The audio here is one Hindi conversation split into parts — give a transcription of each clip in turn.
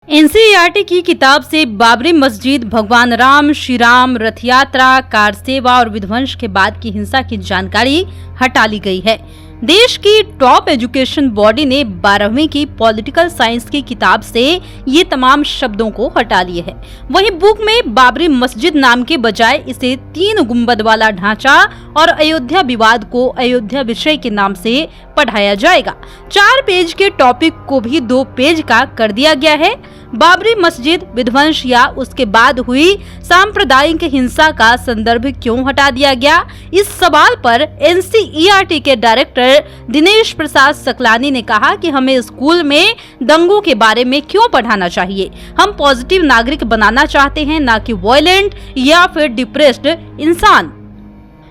एनसीईआरटी की किताब से बाबरी मस्जिद, भगवान राम, श्री राम, रथ यात्रा, कार सेवा और विध्वंस के बाद की हिंसा की जानकारी हटा ली गई है। देश की टॉप एजुकेशन बॉडी ने 12वीं की पॉलिटिकल साइंस की किताब से ये तमाम शब्दों को हटा लिए है। वहीं बुक में बाबरी मस्जिद नाम के बजाय इसे 3 गुंबद वाला ढांचा और अयोध्या विवाद को अयोध्या विषय के नाम से पढ़ाया जाएगा। 4 पेज के टॉपिक को भी 2 पेज का कर दिया गया है। बाबरी मस्जिद विध्वंस या उसके बाद हुई सांप्रदायिक हिंसा का संदर्भ क्यों हटा दिया गया, इस सवाल पर एनसीईआरटी के डायरेक्टर दिनेश प्रसाद सकलानी ने कहा कि हमें स्कूल में दंगों के बारे में क्यों पढ़ाना चाहिए। हम पॉजिटिव नागरिक बनाना चाहते हैं, ना कि वॉयलेंट या फिर डिप्रेस्ड इंसान।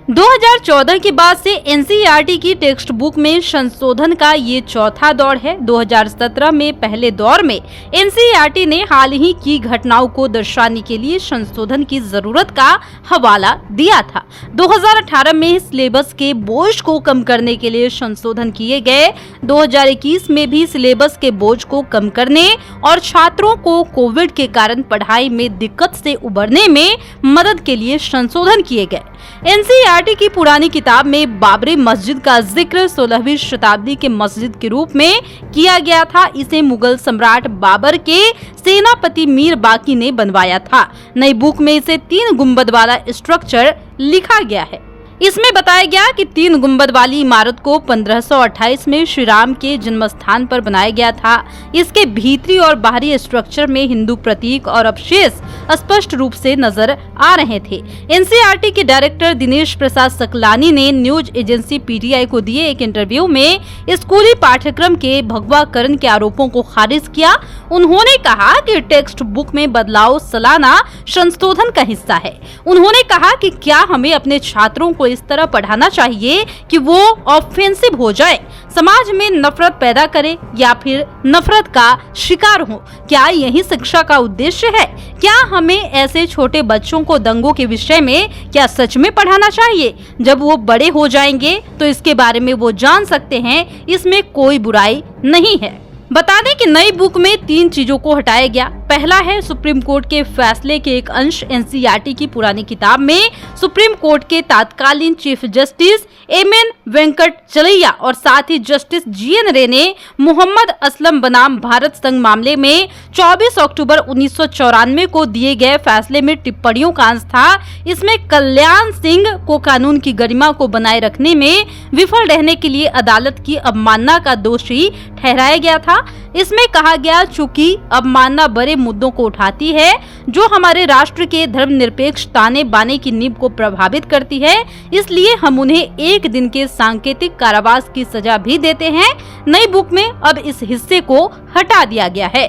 2014 के बाद से एनसीईआरटी की टेक्स्ट बुक में संशोधन का ये चौथा दौर है। 2017 में पहले दौर में एनसीईआरटी ने हाल ही की घटनाओं को दर्शाने के लिए संशोधन की जरूरत का हवाला दिया था। 2018 में सिलेबस के बोझ को कम करने के लिए संशोधन किए गए। 2021 में भी सिलेबस के बोझ को कम करने और छात्रों को कोविड के कारण पढ़ाई में दिक्कत से उबरने में मदद के लिए संशोधन किए गए। एनसीईआरटी की पुरानी किताब में बाबरी मस्जिद का जिक्र 16वीं शताब्दी के मस्जिद के रूप में किया गया था। इसे मुगल सम्राट बाबर के सेनापति मीर बाकी ने बनवाया था। नई बुक में इसे 3 गुंबद वाला स्ट्रक्चर लिखा गया है। इसमें बताया गया कि 3 गुंबद वाली इमारत को 1528 में श्री राम के जन्म स्थान पर बनाया गया था। इसके भीतरी और बाहरी स्ट्रक्चर में हिंदू प्रतीक और अवशेष स्पष्ट रूप से नजर आ रहे थे। एनसीईआरटी के डायरेक्टर दिनेश प्रसाद सकलानी ने न्यूज एजेंसी पीटीआई को दिए एक इंटरव्यू में स्कूली पाठ्यक्रम के भगवाकरण के आरोपों को खारिज किया। उन्होंने कहा कि टेक्स्ट बुक में बदलाव सालाना संशोधन का हिस्सा है। उन्होंने कहा कि क्या हमें अपने छात्रों को इस तरह पढ़ाना चाहिए कि वो ऑफेंसिव हो जाए, समाज में नफरत पैदा करे या फिर नफरत का शिकार हो। क्या यही शिक्षा का उद्देश्य है? क्या हमें ऐसे छोटे बच्चों को दंगों के विषय में क्या सच में पढ़ाना चाहिए? जब वो बड़े हो जाएंगे तो इसके बारे में वो जान सकते हैं, इसमें कोई बुराई नहीं है। बता दें कि नई बुक में 3 चीजों को हटाया गया। पहला है सुप्रीम कोर्ट के फैसले के एक अंश। एनसीईआरटी की पुरानी किताब में सुप्रीम कोर्ट के तत्कालीन चीफ जस्टिस एमएन वेंकटचलैया और साथ ही जस्टिस जीएन रे ने मोहम्मद असलम बनाम भारत संघ मामले में 24 अक्टूबर 1994 को दिए गए फैसले में टिप्पणियों का अंश था। इसमें कल्याण सिंह को कानून की गरिमा को बनाए रखने में विफल रहने के लिए अदालत की अवमानना का दोषी ठहराया गया था। इसमें कहा गया, चूंकि अवमानना बड़े मुद्दों को उठाती है जो हमारे राष्ट्र के धर्मनिरपेक्ष ताने बाने की नींव को प्रभावित करती है, इसलिए हम उन्हें 1 दिन के सांकेतिक कारावास की सजा भी देते हैं। नई बुक में अब इस हिस्से को हटा दिया गया है।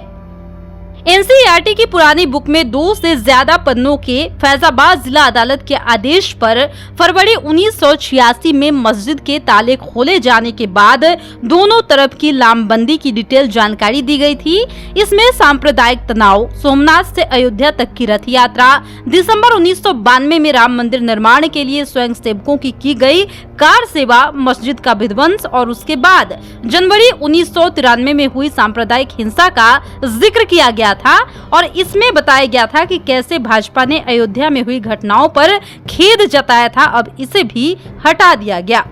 एनसीईआरटी की पुरानी बुक में 2 से ज्यादा पन्नों के फैजाबाद जिला अदालत के आदेश पर फरवरी 1986 में मस्जिद के ताले खोले जाने के बाद दोनों तरफ की लामबंदी की डिटेल जानकारी दी गई थी। इसमें सांप्रदायिक तनाव, सोमनाथ से अयोध्या तक की रथ यात्रा, दिसंबर 1992 में राम मंदिर निर्माण के लिए स्वयं सेवकों की गई कार सेवा, मस्जिद का विध्वंस और उसके बाद जनवरी 1993 में हुई सांप्रदायिक हिंसा का जिक्र किया गया था। और इसमें बताया गया था कि कैसे भाजपा ने अयोध्या में हुई घटनाओं पर खेद जताया था। अब इसे भी हटा दिया गया।